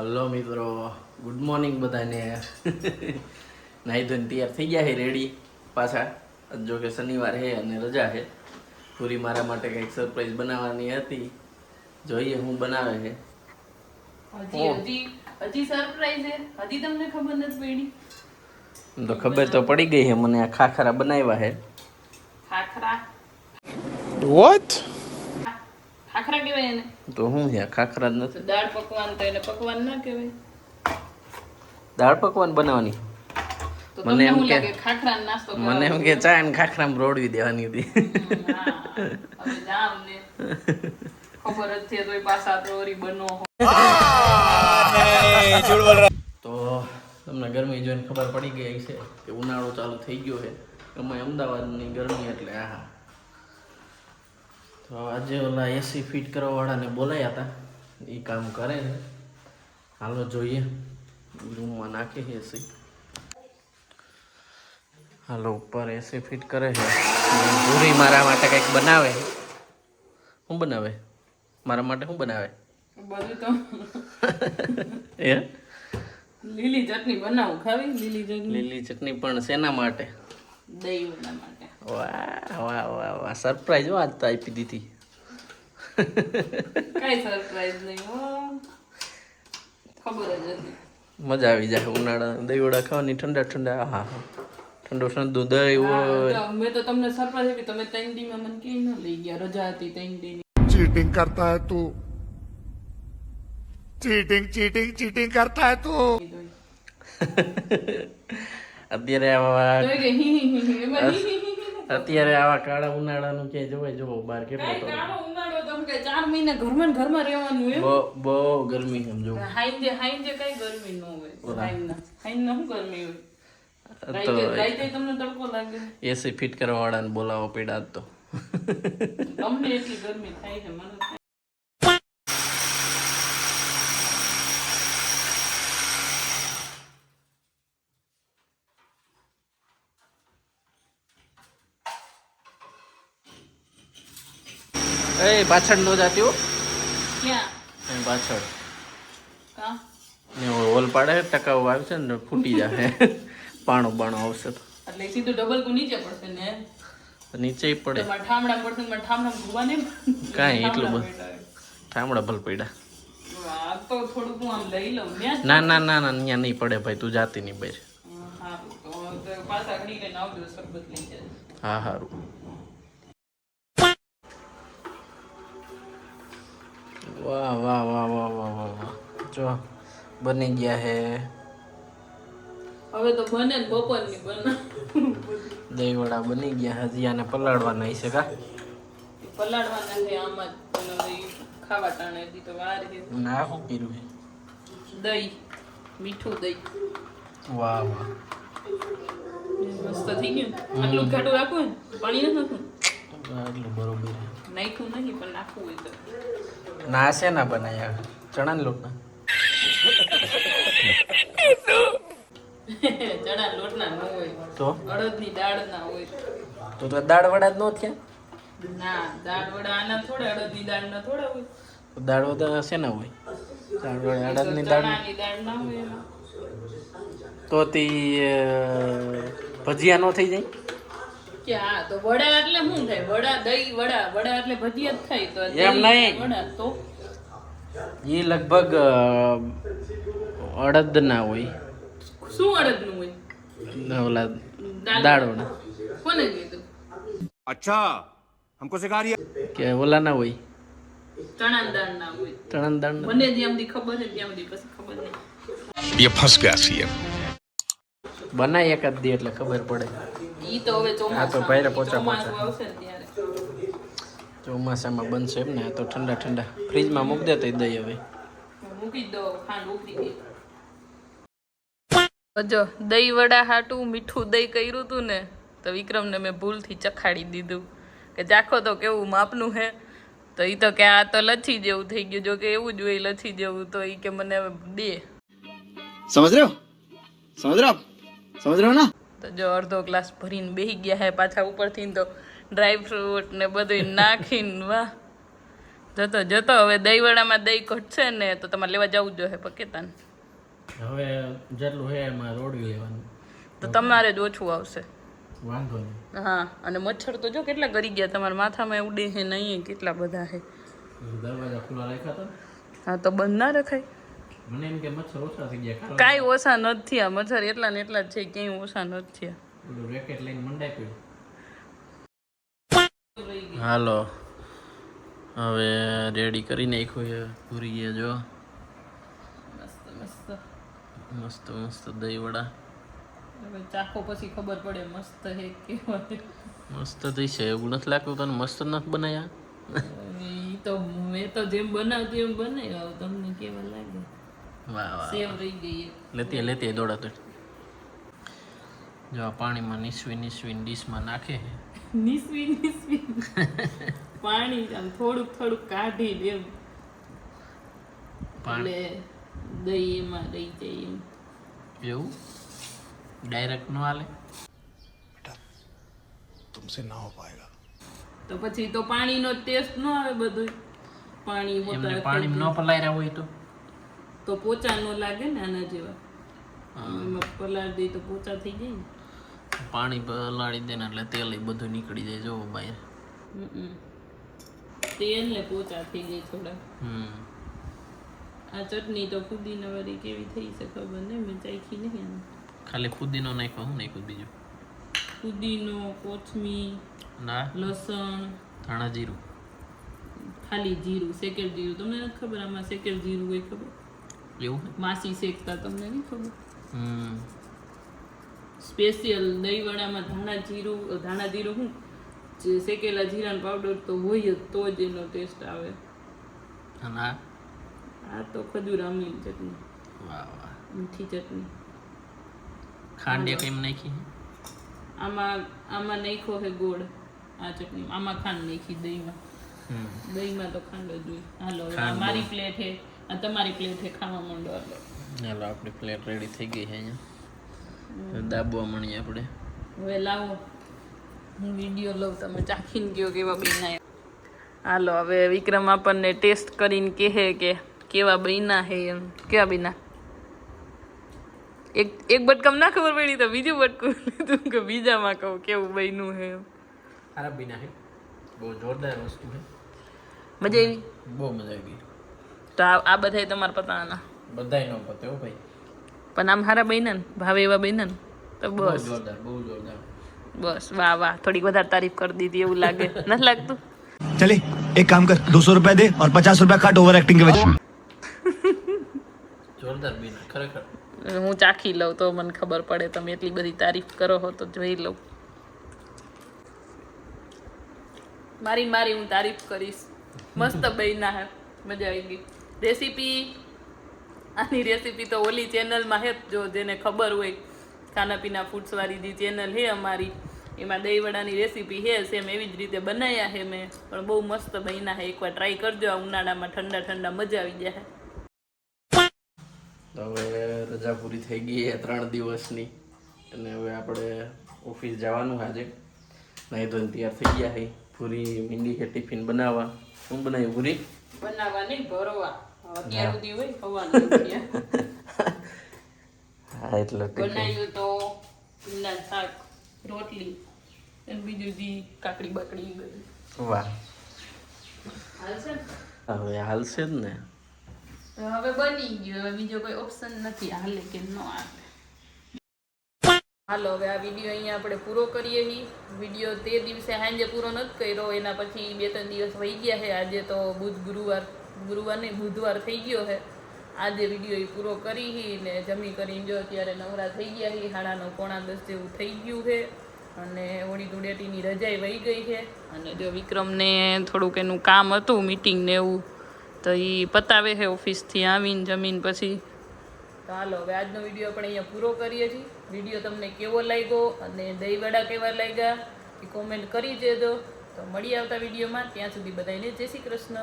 Hello મિત્રો, good morning બધાને. નાહી ધોઈને તૈયાર થઈ ગયા છે, રેડી પાછા. જો કે શનિવાર છે અને રજા છે. પૂરી મારા માટે કંઈક સરપ્રાઈઝ બનાવવાની હતી. જોઈએ હું બનાવે છે. હજી સરપ્રાઈઝ છે. હજી તમને ખબર નથી પડી? તો ખબર તો પડી ગઈ છે મને. આ ખાખરા બનાવ્યા છે. ખાખરા? વોટ? ખાખરા કહેવાય એને? તો શું છે? ખાખરા જ નથી. દાળ પકવાન તો એને પકવાન ના કહેવાય. દાળ પકવાન બનાવવાની? તો મને તમને એમ શું કે લાગે ખાખરાનો નાસ્તો મને એમ કે ચા અને ખાખરામાં રોડવી દેવાની હતી. હવે જામ ને ખબર જ છે તોય પાછા તોરી બનો. તો તમને ગરમી જોઈને ખબર પડી ગઈ છે કે ઉનાળો ચાલુ થઈ ગયો છે. અમારે અમદાવાદની ગરમી એટલે આહા. તો આજે ઓલા એસી ફિટ કરવા વાળાને બોલાયા હતા. એ કામ કરે છે. હાલો જોઈએ. રૂમમાં નાખી છે એસી. હાલો ઉપર એસી ફિટ કરે છે. પૂરી મારા માટે કંઈક બનાવે. શું બનાવે? મારા માટે શું બનાવે? બધું તો એ લીલી ચટણી બનાવું. ખાવી લીલી ચટણી? લીલી ચટણી પણ શેના માટે? દહીં વડા માટે. વાહ વાહ વાહ વાહ, સરપ્રાઈઝ હો આજ તો આપી દીધી. કઈ સરપ્રાઈઝ નહીં હો, ખબર જ હતી. મજા આવી જાય ઉનાળા દહીં વડા ખાવાની. ઠંડા ઠંડા. હા હા, ઠંડો ઠંડો દહીં હોય. મેં તો તમને સરપ્રાઈઝ આપી. તમે 3 દી માં મને કેમ ન લઈ ગયા? રજા હતી 3 દી ની. चीटिंग करता है तू चीटिंग चीटिंग चीटिंग करता है तू અત્યારે આવા તો કે હી હી હી એમાં હી હી હી હી. અત્યારે આવા કાળા ઉનાળાનું ક્યાંય જોવાય? જોવો બહાર કેટલો કાંઈ તો કાળો ઉનાળો તો કે 4 મહિના ઘરમાં ને ઘરમાં રહેવાનું એમ. બહુ ગરમી સમજો. હાઈજે કઈ ગરમી ન હોય. હાઈના શું ગરમી હોય? તો રાઈતે તમને તડકો લાગે. એસી ફિટ કરવા વાળાને બોલાવો પડ્યા જ તો. તમને એટલી ગરમી થાય છે, મને થાય. એ પાછળ નો જાતી હો. ક્યાં? પાછળ કા? ને હોલ પાડે ટકાઉ આવે છે ને ફૂટી જાય. પાણું બાણું આવશે તો એટલે સીધું ડબલ કો નીચે પડશે ને? નીચે પડે. તમારા ઠામડા પડશે, મારા ઠામડા ભૂવા નહીં. કાંઈ એટલું બધું ઠામડા ભલ પડ્યા. આ તો થોડુંક હું આમ લઈ લઉં ને. ના ના ના ના, અહીંયા નહીં પડે ભાઈ. તું જાતી નહીં ભાઈ. સારું તો પાછા ઘડી લઈને આવજો, શરબત લઈ જાય. હા સારું. વાહ વાહ વાહ વાહ વાહ વાહ વાહ. જો બની ગયા હે. હવે તો બને ને બપોરની બને. દહીં વડા બની ગયા. હજી આને પલાળવાના હશે કા? પલાળવાના છે આમ જ. પણ ખાવા ટાણે હતી તો વાર છે. ના શું કર્યું છે? દહીં, મીઠું દહીં. વાહ વાહ, મસ્ત થઈ ગયું. આટલું ઘાટું રાખવું ને? પાણી નથી નાખવું? એટલું બરોબર. નાખ્યું નહીં પણ નાખવું હોય તો. ના શેના બનાયા? ચણાના લોટના? ચણા લોટના ન હોય, તો અડદની દાળના હોય. તો દાળ વડા જ ન થયા? ના, દાળ વડા આના થોડા, અડદની દાળના થોડા હોય. દાળ વડા શેના હોય? દાળ વડા અડદની દાળ. ચણાની દાળ ના હોય એમાં. તો તી ભજીયા નો થઈ જાય? કે હા, તો વડા એટલે શું થાય? વડા, દહીં વડા. વડા એટલે ભજીયા જ થાય. તો એમ દહીં નહીં. વડા તો એ લગભગ અડદ ના હોય. શું અડદનું હોય? ઓલા દાળ વડા કોને કીધું? अच्छा हमको सिखा रही है કે ઓલા ના હોય? ચણાની દાળ ના હોય. ચણાની દાળ ના? મને જ્યાં સુધી ખબર છે ત્યાં સુધી પછી ખબર નહીં. ये फंस गया सीएम બનાય એક જ દી એટલે ખબર પડે. ઈ તો હવે આ તો ભાઈરે પોચા ચોમાસું પોચા. આવશે ને ત્યારે. ચોમાસામાં બનશે એમ ને? આ તો ઠંડા ઠંડા ફ્રીજમાં મૂકી દે તો દઈ હવે. મૂકી દો, ખાંડ ઉકળી ગઈ. જો દહીં વડા હાટું મીઠું દહીં કર્યું હતું ને, તો વિક્રમને મેં ભૂલથી ચખાડી દીધું કે ચાખો તો કેવું માપનું હે. તો ઈ તો કે આ તો લચ્છી જેવું થઈ ગયું. જો કે એવું જ હોય લચ્છી જેવું. તો ઈ કે મને હવે દે. समझ रहे हो समझ रहे हो आप समझ रहे हो ना તો જો અડધો ગ્લાસ ભરીને બેસી ગયા હે પાછા ઉપરથી. તો ડ્રાય ફ્રૂટ ને બધું નાખીને વાહ જતો જતો હવે દહીંવડામાં દહીં ઘટશે ને તો તમારે લેવા જવું જોઈએ પકેતાને. હવે જેટલું હે એમાં રોડવી લેવાનું તો તમારે જ ઓછું આવશે. વાંધો નહીં. હા અને મચ્છર તો જો કેટલા ગરી ગયા તમારા માથામાં ઉડે છે ને અહીંયા કેટલા બધા છે. દરવાજા ખુલ્લા રાખ્યા હતા. હા તો બંધ ના રખાય. મને એમ કે મચ્છર ઓછા થઈ ગયા. કાંઈ ઓછા નથી થયા મચ્છર, એટલા ને એટલા જ છે, ક્યાંય ઓછા નથી થયા. પેલું રેકેટ લઈને મંડાઈ પડ્યું. હાલો હવે રેડી કરી નાખ્યું છે પૂરી. જો મસ્ત મસ્ત. મસ્ત મસ્ત દહીં વડા. હવે ચાખો પછી ખબર પડે મસ્ત હે કેવા. મસ્ત થઈ છે એવું નથી લાગતું તને? મસ્ત નથી બનાવ્યા? ઈ તો મેં તો જેમ બનાવતી એમ બનાવ્યા, તમને કેવા લાગે? વાહ વાહ. સેવ રહી ગઈ. લેતી લેતી દોડાતો. જો આ પાણીમાં નીસવી ડીશમાં નાખે છે. નીસવી પાણી આમ થોડુંક થોડુંક કાઢી દે એમ. પાણી એટલે દહીં એમાં રહી જાય એમ. એવું ડાયરેક્ટ ન હાલે? तुमसे ना हो पाएगा. તો પછી તો પાણીનો ટેસ્ટ ન આવે બધું. પાણી એમને પાણી ન પલાયરા હોય તો પોચા ન લાગે ને આના જેવા. એમાં પલાળી દઈ તો પોચા થઈ જાય ને. પાણી પલાળી દે ને એટલે તેલ એ બધું નીકળી જાય. જો બહાર તેલ ને પોચા થઈ જાય થોડા. આ ચટણી તો ફુદીના વાળી કેવી થઈ છે ખબર નહીં, મેં ચાખી નહીં. ખાલી ફુદીનો નાખ્યો. હું નાખ્યું બીજું? ફુદીનો, કોથમીર, ના, લસણ, ધાણા જીરું, ખાલી જીરું, શેકેલ જીરું. તમને નથી ખબર આમાં શેકેલ જીરું હોય? ખબર? એવું? માસી શેકતા તમને નહીં ખબર? સ્પેશિયલ દહીંવડામાં ધાણા જીરું શું જે શેકેલા જીરાનો પાવડર તો હોય જ, તો જ એનો ટેસ્ટ આવે. અને આ તો ખજૂર આમલી ચટણી, વાહ વાહ. મીઠી ચટણી. ખાંડ કેમ નાખી? આમાં નાખ્યો છે ગોળ. આ ચટણી આમાં ખાંડ નાખી. દહીંમાં તો ખાંડ જ હોય. હાલો હવે આ મારી પ્લેટ છે, આ તમારી પ્લેટ છે, ખાવા માંડો. હાલો આપણી પ્લેટ રેડી થઈ ગઈ છે. અહીંયા દાબવા મળીએ આપણે. હવે લાવો હું વિડીયો લઉં, તમે ચાખીને કહો કેવા બન્યા. હાલો હવે વિક્રમ આપણને ટેસ્ટ કરીને કહે કે કેવા બન્યા હે એમ. કેવા બન્યા? એક બટકામ ના ખબર પડી તો બીજું બટકું લીધું કે બીજામાં કહું કેવું બન્યું હે એમ. ખરાબ બી નાખે. બહુ જોરદાર વસ્તુ છે. મજા આવી? બહુ મજા આવી. તો આ બધાય તમારા પતાના બધાય નો પતે હો ભાઈ. પણ આમ હારા બન્યા ને, ભાવે એવા બન્યા ને તો બસ. જોરદાર, બહુ જોરદાર. બસ વાહ વાહ. થોડીક વધારે તારીફ કરી દીધી એવું લાગે. નથી લાગતું? चले एक काम कर 200 रुपया दे और 50 रुपया काट ओवर एक्टिंग के वजह જોરદાર બી ખરેખર. હું ચાખી લઉં તો મને ખબર પડે. તમે એટલી બધી તારીફ કરો હો તો જોઈ લઉં. મારી હું તારીફ કરીશ. મસ્ત બન્યા હે, મજા આવી ગઈ. આની રેસીપી તો ઓલી ચેનલમાં હે, જો જેને ખબર હોય, ખાના પીના ફૂડ્સ વાળી જે ચેનલ હે અમારી, એમાં દહીંવડાની રેસીપી હે, સેમ એવી જ રીતે બનાવ્યા હે મેં. પણ બહુ મસ્ત બન્યા હે. એકવાર ટ્રાય કરજો. આ ઉનાળામાં ઠંડા ઠંડા મજા આવી જાય. તો હવે રજા પૂરી થઈ ગઈ છે 3 દિવસની, અને હવે આપણે ઓફિસ જવાનું આજે. નહીં તો તૈયાર થઈ ગયા છે. પૂરી મીંડી છે ટિફિન બનાવવા. શું બનાવ્યું પૂરી? બનાવવા નહીં, ભરવા. અત્યાર સુધી હોય ખવાનું. હા એટલે બનાવ્યું તો ભીંડા શાક, રોટલી અને બીજું જી કાકડી બાકડી ગઈ. વાહ. હાલશે ને? હવે હાલશે જ ને. તો હવે બની ગયું. હવે બીજો કોઈ ઓપ્શન નથી, હાલે કે ન હાલે. હાલો હવે આ વિડીયો અહીંયા આપણે પૂરો કરીએ છીએ. વિડીયો તે દિવસે સાંજે પૂરો નથી કર્યો, એના પછી 2-3 દિવસ વહી ગયા છે. આજે તો ગુરુવાર નહીં, બુધવાર થઈ ગયો છે. આજે વિડીયો એ પૂરો કરી ને જમી કરીને જો અત્યારે નવરા થઈ ગયા છે. 9:30 જેવું થઈ ગયું છે. અને હોળી ધૂળેટીની રજાઈ વહી ગઈ છે. અને જો વિક્રમને થોડુંક એનું કામ હતું, મીટિંગ ને એવું, તો એ પતાવે છે ઓફિસથી આવીને જમીન પછી. તો હાલો હવે આજનો વિડીયો આપણે અહીંયા પૂરો કરીએ છીએ. વિડીયો તમને કેવો લાગ્યો અને દહીંવડા કેવા લાગ્યા એ કોમેન્ટ કરી દેજો. તો મળીએ આવતા વિડીયોમાં. ત્યાં સુધી બધાને જય શ્રી કૃષ્ણ.